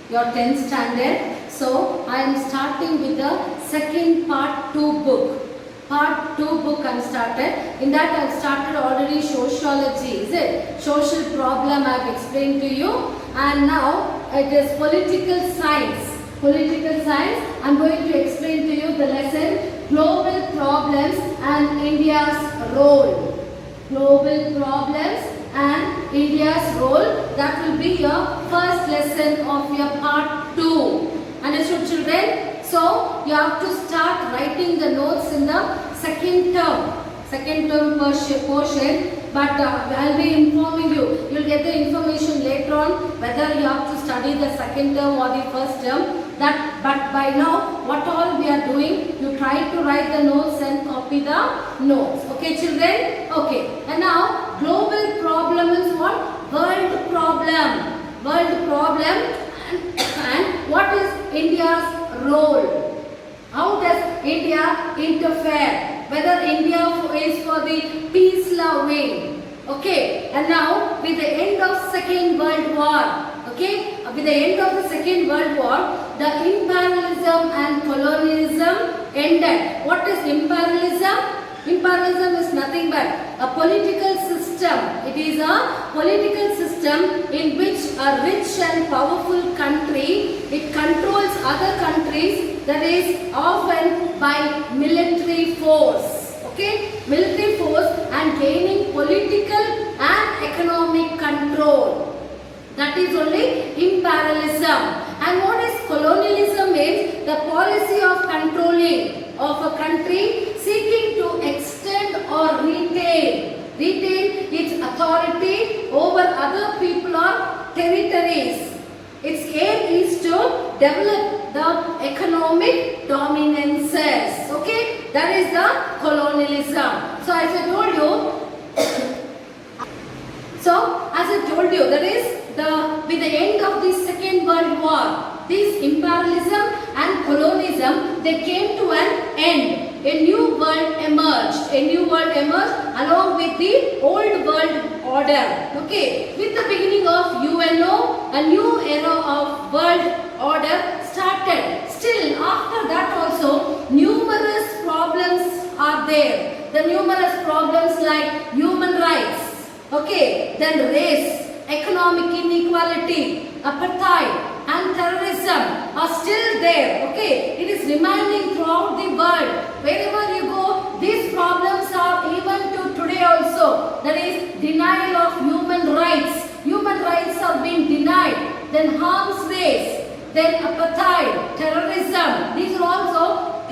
your 10th standard. So I am starting with the second part 2 book. Part 2 book I am started. In that I have started already sociology. Is it? Social problem I have explained to you. And now it is political science. Political science. I am going to explain to you the lesson global problems and India's role. Global problems and India's role. That will be your first lesson of your part 2. Understood, children? So you have to start writing the notes in the second term portion. But I will be informing you. You will get the information later on whether you have to study the second term or the first term. But by now, what all we are doing, you try to write the notes and copy the notes. Okay, children? Okay. And now, global problem is what? World problem. World problem. And what is India's role? How does India interfere? Whether India is for the peace loving. Okay. And now, with the end of Second World War. Okay, with the end of the Second World War, the imperialism and colonialism ended. What is imperialism? Imperialism is nothing but a political system. It is a political system in which a rich and powerful country, it controls other countries, that is often by military force. Okay, military force and gaining political and economic control. That is only imperialism. And what is colonialism is the policy of controlling of a country seeking to extend or retain its authority over other people or territories. Its aim is to develop the economic dominances. Okay, that is the colonialism. So as I told you, that is with the end of the Second World War, this imperialism and colonialism, they came to an end. A new world emerged. A new world emerged along with the old world order. Okay, with the beginning of UNO, a new era of world order started. Still, after that also, numerous problems are there. The numerous problems like human rights, okay, then race, economic inequality, apartheid and terrorism are still there. Okay, it is remaining throughout the world. Wherever you go, these problems are even to today also. That is denial of human rights. Human rights are being denied. Then arms race, then apartheid, terrorism. These are also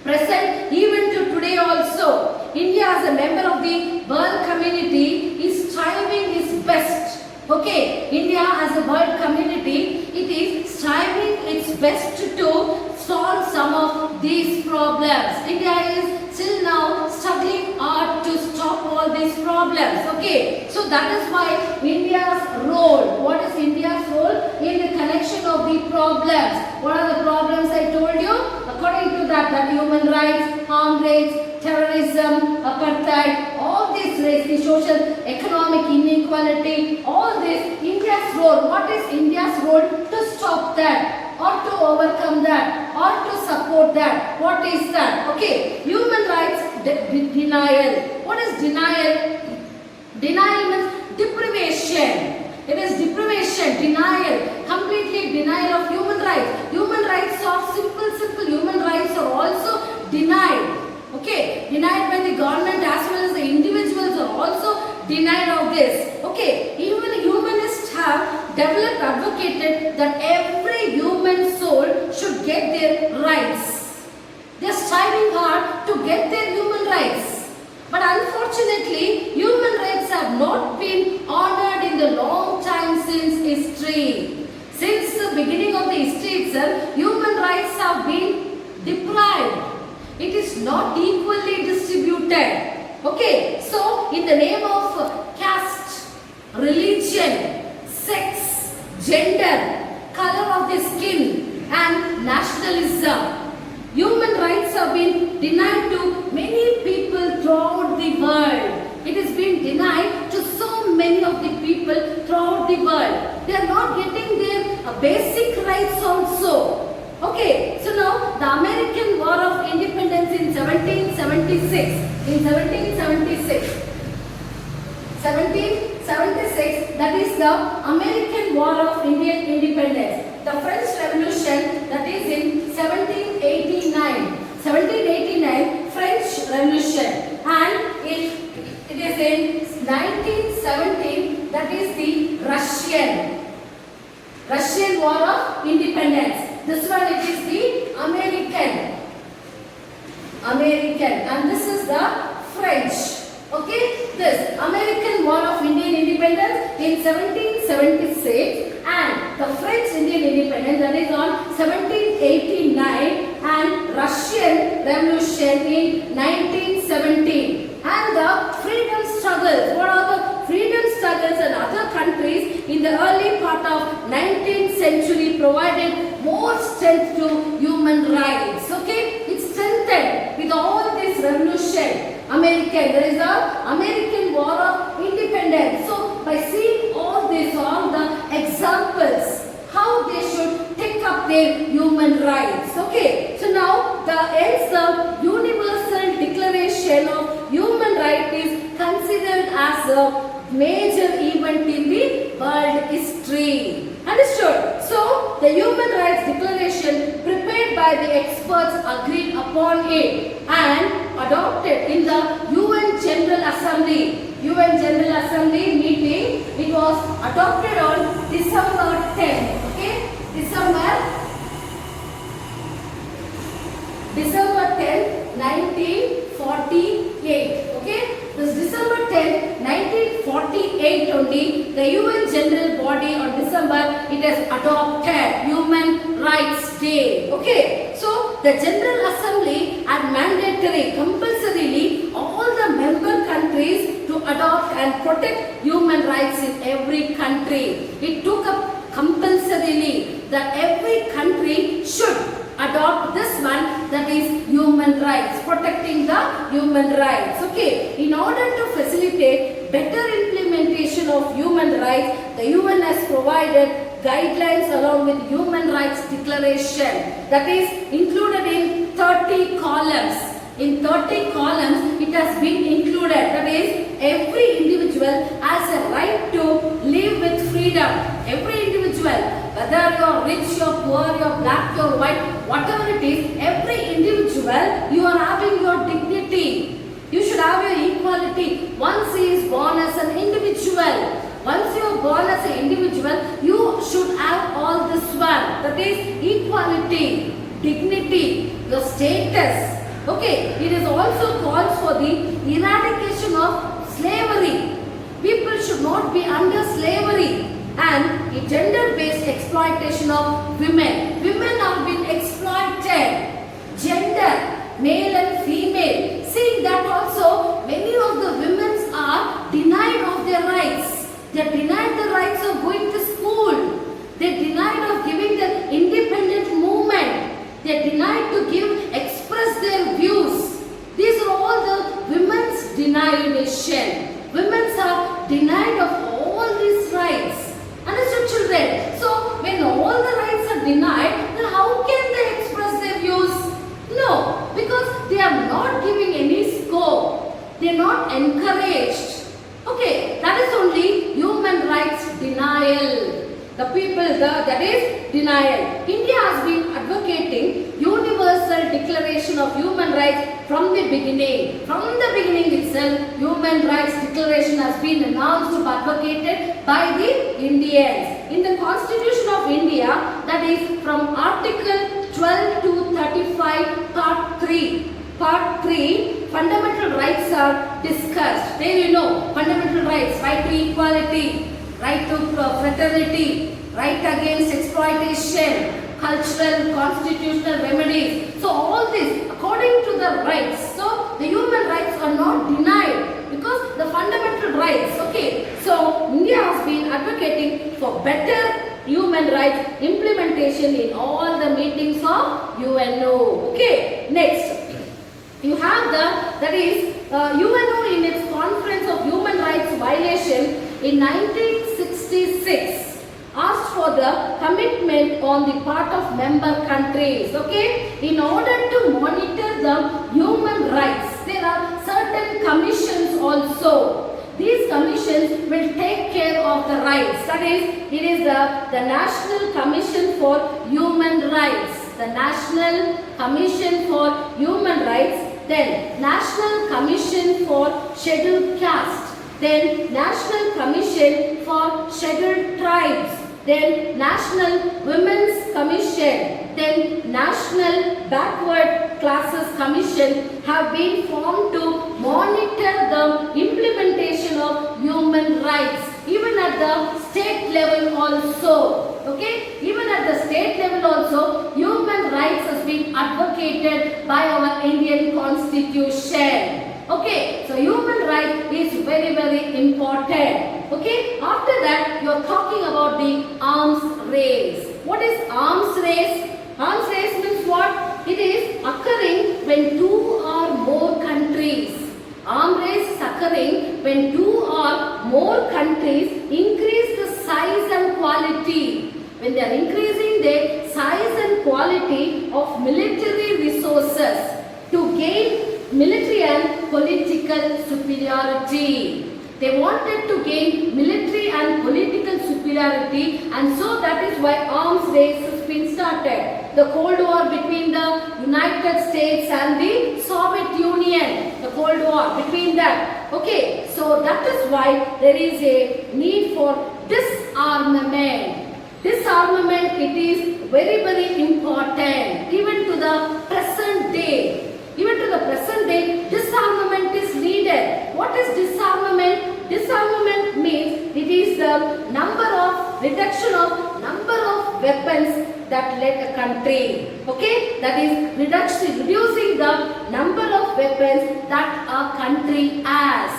present even to today also. India as a member of the world community is striving its best. Okay, India as a world community, it is striving its best to solve some of these problems. India is still now struggling hard to stop all these problems. Okay, so that is why India's role. What is India's role in the connection of the problems? What are the problems I told you? According to that human rights, arms race, terrorism, apartheid, all these race, the social, economic inequality, all this, India's role. What is India's role to stop that, or to overcome that, or to support that? What is that? Okay, human rights denial. What is denial? Denial means deprivation. It is deprivation, denial, completely denial of human rights. Human rights are simple human rights are also denied. Okay, denied by the government as well as the individuals are also denied of this. Okay, even humanists have developed, advocated that every human soul should get their rights. They are striving hard to get their human rights. But unfortunately, human rights have not been honored in the long time since history. Since the beginning of the history itself, human rights have been deprived. It is not equally distributed. Okay, so in the name of caste, religion, sex, gender, color of the skin and nationalism, human rights have been denied to many people throughout the world. It has been denied to so many of the people throughout the world. They are not getting their basic rights also. Okay, so now the American War of Independence in 1776. In 1776, that is the American War of Indian Independence. The French Revolution, that is in 1789. 1789 French Revolution, and it is in 1917, that is the Russian War of Independence. This one, it is the American, and this is the French. Okay, this American War of Indian Independence in 1776 and the French Indian Independence, that is on 1789, and Russian Revolution in 1917. And the freedom struggles. What are the freedom struggles in other countries in the early part of 19th century provided more strength to human rights. Okay, it's strengthened with all this revolution. There is the American War of Independence. So by seeing all this, all the examples, how they should take up their human rights. Okay, so now the Universal Declaration of Human Rights is considered as a major event in the world history. Understood? So the Human Rights Declaration prepared by the experts agreed upon it and adopted in the UN General Assembly. UN General Assembly meeting, it was adopted on December 10th. Okay, December 10th, 1948. Okay, this December 10th, 1948 only, the UN General Body on December, it has adopted Human Rights Day. Okay, so the General Assembly had mandatory, compulsorily, all the member countries to adopt and protect human rights in every country. It took up compulsorily that every country should adopt this one, that is human rights, protecting the human rights. Okay, in order to facilitate better implementation of human rights, the UN has provided guidelines along with Human Rights Declaration, that is included in 30 columns. In 30 columns, it has been included, that is every individual has a right to live with freedom. Every individual, whether you are rich, you are poor, you are black, you are white, whatever it is, every individual, you are having your dignity. You should have your equality. Once he is born as an individual, once you are born as an individual, you should have all this one, that is equality, dignity, your status. Okay, it is also calls for the eradication of slavery. People should not be under slavery, and the gender-based exploitation of women. Women have been exploited. Gender, male and female. See that also many of the women are denied of their rights. They are denied the rights of going to school. They are denied of giving the independent movement. They are denied to express their views. These are all the women's denigration. Women are denied of all these rights. Understood, children? So when all the rights are denied, then how can they express their views? No, because they are not giving any scope. They are not encouraged. Okay, that is only human rights denial. The people, that is denial. India has been advocating Universal Declaration of Human Rights from the beginning. From the beginning itself, Human Rights Declaration has been announced to be advocated by the Indians. In the Constitution of India, that is from Article 12 to 35, Part 3. Part 3, fundamental rights are discussed. There you know, fundamental rights, right to equality, right to fraternity, right against exploitation, cultural, constitutional remedies. So all this according to the rights. So the human rights are not denied because the fundamental rights. Okay. So India has been advocating for better human rights implementation in all the meetings of UNO. Okay. Next. You have that is UNO in its Conference of Human Rights Violation in 1966 asked for the commitment on the part of member countries. Okay, in order to monitor the human rights, there are certain commissions also. These commissions will take care of the rights. That is, it is the National Commission for Human Rights. The National Commission for Human Rights. Then National Commission for Scheduled Caste. Then National Commission for Scheduled Tribes. Then National Women's Commission. Then National Backward Classes Commission have been formed to monitor the implementation of human rights, even at the state level also. Okay, even at the state level also, human rights has been advocated by our Indian Constitution. Okay, so human right is very, very important. Okay, after that you are talking about the arms race. What is arms race? Arms race means what? It is occurring when two or more countries. Arms race is occurring when two or more countries increase the size and quality. When they are increasing the size and quality of military resources to gain military and political superiority. They wanted to gain military and political superiority, and so that is why arms race has been started. The Cold War between the United States and the Soviet Union. The Cold War between them. Okay, so that is why there is a need for disarmament. Disarmament, it is very, very important even to the present day. Even to the present day, disarmament is needed. What is disarmament? Disarmament means it is the reduction of number of weapons that led a country. Okay, that is reducing the number of weapons that a country has.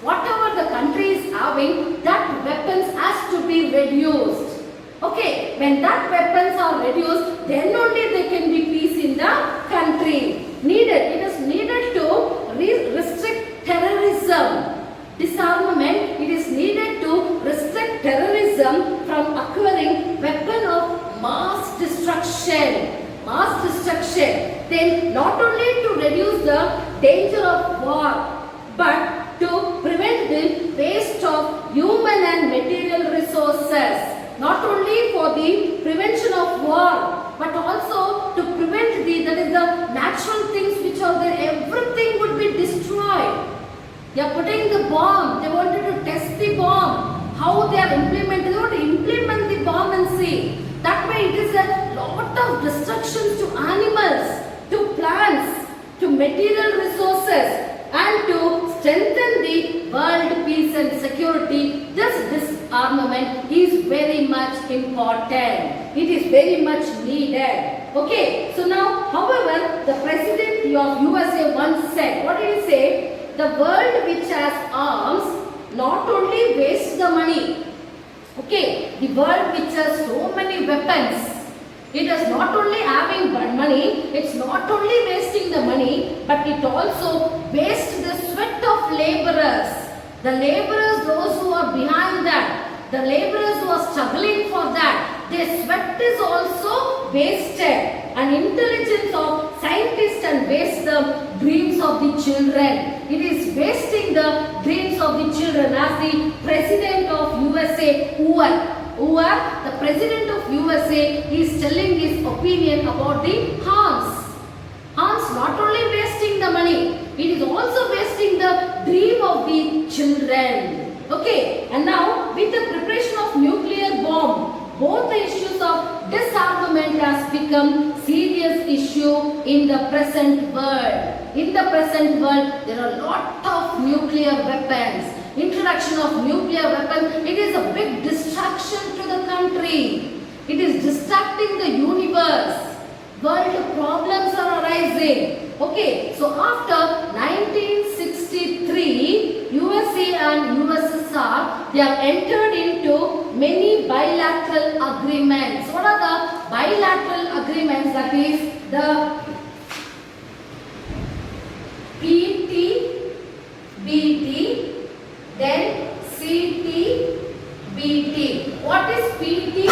Whatever the country is having, that weapons has to be reduced. Okay, when that weapons are reduced, then only there can be peace in the country. It is needed to restrict terrorism. Disarmament, it is needed to restrict terrorism from acquiring weapon of mass destruction. Mass destruction. Then not only to reduce the danger of war, but to prevent the waste of human and material resources. Not only for the prevention of war, but also to prevent the natural things which are there. Everything would be destroyed. They are putting the bomb. They wanted to test the bomb. How they are implementing? They want to implement the bomb and see. That way it is a lot of destructions to animals, to plants, to material resources, and to strengthen the world peace and security. This disarmament is very much important. It is very much needed. Okay, so now, however, the President of USA once said, what did he say? The world which has arms not only wastes the money. Okay, the world which has so many weapons, it is not only having money, it's not only wasting the money, but it also wastes the sweat of laborers. The laborers, those who are behind that, the laborers who are struggling for that, their sweat is also wasted. And intelligence of scientists and waste the dreams of the children. It is wasting the dreams of the children, as the President of USA, Hoover, the President of USA, is telling his opinion about the arms. Arms not only wasting the money, it is also wasting the dream of the children. Okay, and now with the preparation of nuclear bomb, both the issues of disarmament has become serious issue in the present world. In the present world, there are a lot of nuclear weapons. Introduction of nuclear weapons, it is a big distraction to the country. It is distracting the universe. World problems are arising. Okay, so after 1963, USA and USSR, they have entered into many bilateral agreements. What are the bilateral agreements? That is the PTBT, then CTBT. What is PT?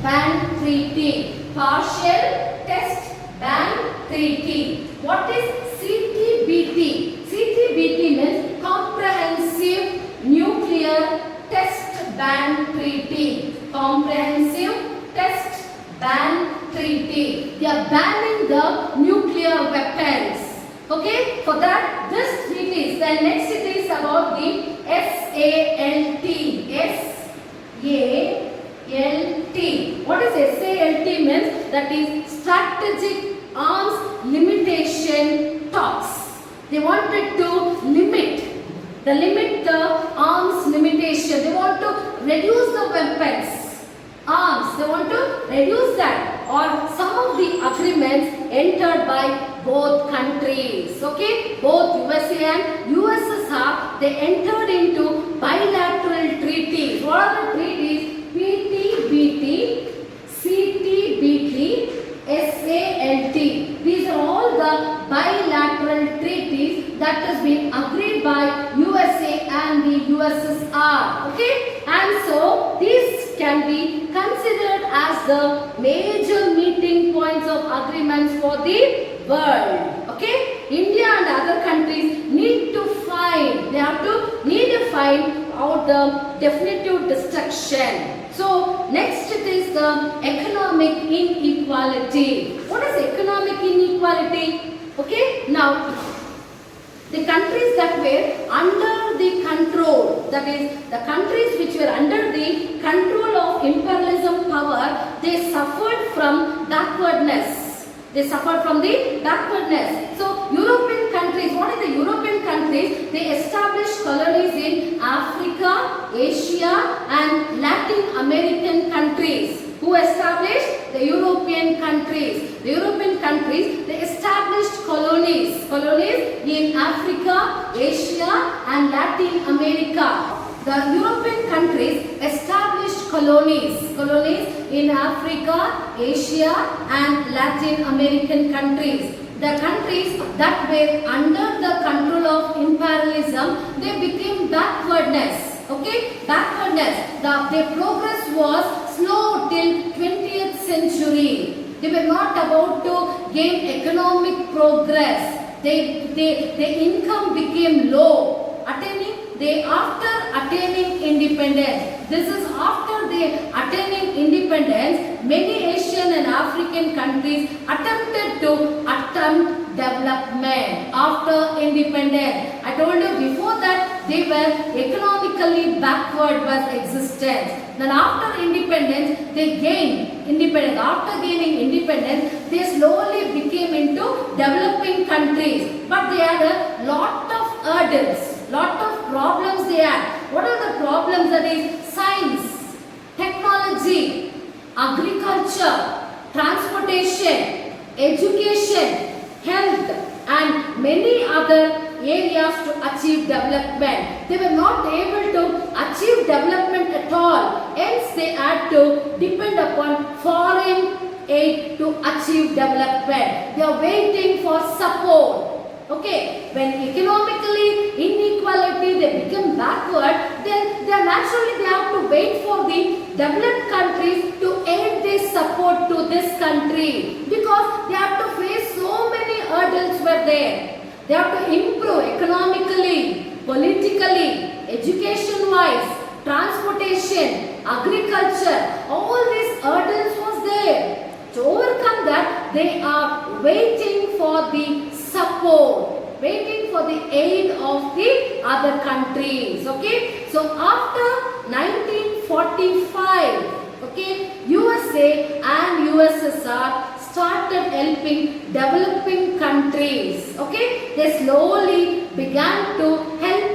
ban treaty. Partial test ban treaty. What is CTBT? CTBT means Comprehensive Nuclear Test Ban Treaty. Comprehensive Test Ban Treaty. They are banning the nuclear weapons. Okay, for that this treaty. Then next it is about the SALT. SALT. What is SALT means? That is Strategic Arms Limitation Talks. They wanted to limit the arms limitation. They want to reduce the weapons, arms. They want to reduce that, or some of the agreements entered by both countries. Okay, both USA and USSR, they entered into bilateral treaties. What are the treaties? PTBT, CTBT, SALT. These are all the bilateral treaties that has been agreed by USA and the USSR. Okay, and so these can be considered as the major meeting points of agreements for the world. Okay, India and other countries need to find out the definitive destruction. So next it is the economic inequality. What is economic inequality? Okay, now the countries that were under the control, that is the countries which were under the control of imperialism power, they suffered from backwardness. So European countries, what are the European countries? They established colonies in Africa, Asia and Latin American countries. Who established? The European countries. The European countries, they established colonies in Africa, Asia and Latin America. The European countries established colonies in Africa, Asia and Latin American countries. The countries that were under the control of imperialism, they became backwardness. Okay, backwardness. Their progress was slow till 20th century. They were not about to gain economic progress. Their income became low. After attaining independence. This is after they attaining independence, many Asian and African countries attempted development after independence. I told you before that they were economically backward was existence. Then after independence, they gained independence. After gaining independence, they slowly became into developing countries. But they had a lot of hurdles, lot of problems they had. What are the problems? That is science, technology, agriculture, transportation, education, health and many other areas to achieve development. They were not able to achieve development at all. Hence they had to depend upon foreign aid to achieve development. They are waiting for support. Okay, when economically inequality they become backward, then they have to wait for the developed countries to aid this support to this country, because they have to face so many hurdles were there. They have to improve economically, politically, education wise, transportation, agriculture, all these hurdles was there. To overcome that, they are waiting for the support, waiting for the aid of the other countries. Okay, so after 1945, okay, USA and USSR started helping developing countries. Okay, they slowly began to help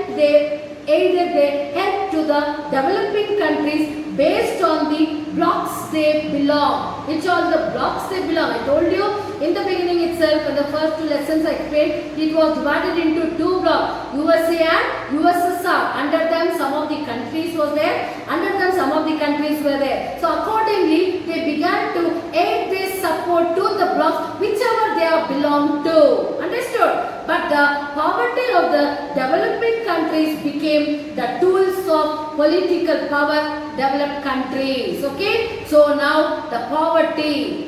help to the developing countries based on the blocks they belong. Which are the blocks they belong? I told you in the beginning itself, in the first two lessons I explained, it was divided into two blocks, USA and USSR. Under them some of the countries was there, under them some of the countries were there. So accordingly they began to aid this support to the blocks whichever they are belong to. Understood? But the poverty of the developing countries became the tools of political power developed countries. Okay? So now the poverty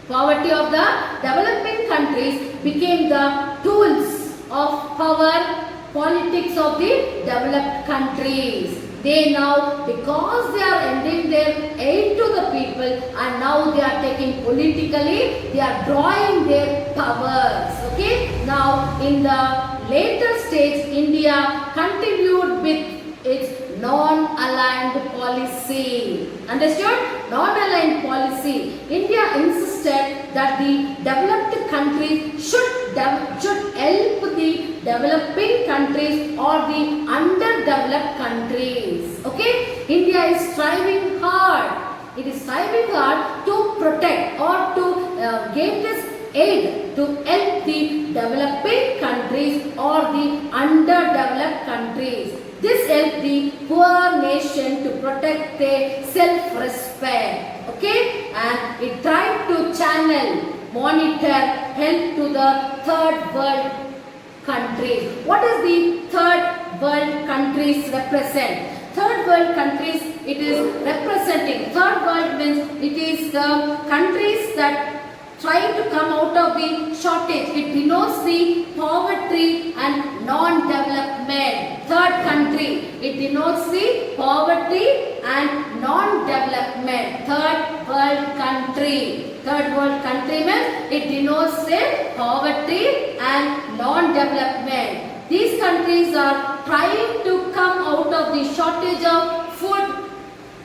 of the developing countries became the tools of power politics of the developed countries. They now, because they are ending their aid to the people, and now they are taking politically, they are drawing their powers. Okay? Now in the later stage, India continued with its non-aligned policy. Understood? Non-aligned policy. India insisted that the developed countries should help the developing countries or the underdeveloped countries. Okay? India is striving hard. It is striving hard to protect or to give this aid to help the developing countries or the underdeveloped countries. This helped the poor nation to protect their self-respect. Okay? And it tried to channel, monitor, help to the third world countries. What does the third world countries represent? Third world countries, it is representing. Third world means it is the countries that trying to come out of the shortage. It denotes the poverty and non-development. Third country, it denotes the poverty and non-development. Third world country. Third world country means it denotes the poverty and non-development. These countries are trying to come out of the shortage of food,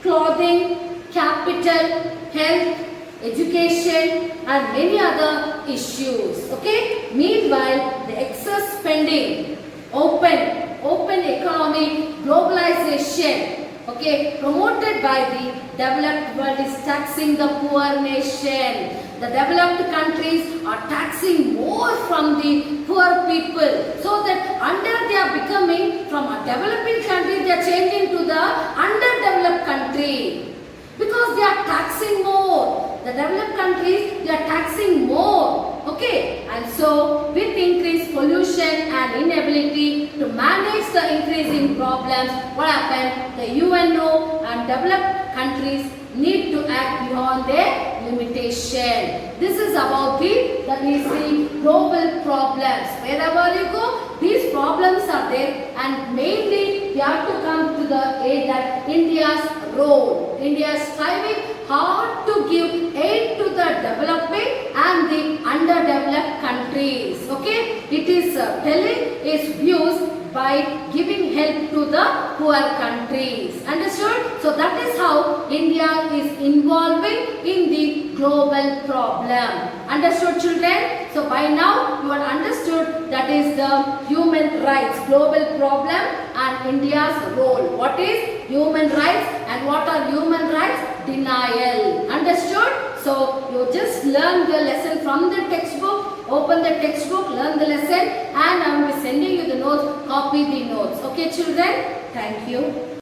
clothing, capital, health, education and many other issues. Okay? Meanwhile, the excess spending, open economy, globalization, okay, promoted by the developed world is taxing the poor nation. The developed countries are taxing more from the poor people, so that they are becoming from a developing country, they are changing to the underdeveloped country. Because they are taxing more. The developed countries, they are taxing more. Okay? And so, with increased pollution and inability to manage the increasing problems, what happened? The UNO and developed countries need to act beyond their limitation. This is about the global problems. Wherever you go, these problems are there, and mainly we have to come to the aid that India's role. India is striving hard to give aid to the developing and the underdeveloped countries. Okay? It is telling its views by giving help to the poor countries. Understood? So that is how India is involving in the global problem. Understood, children? So by now you have understood that is the human rights, global problem and India's role. What is human rights and what are human rights? Denial. Understood? So you just learn the lesson from the textbook. Open the textbook, learn the lesson, and I will be sending you the notes. Copy the notes. Okay, children? Thank you.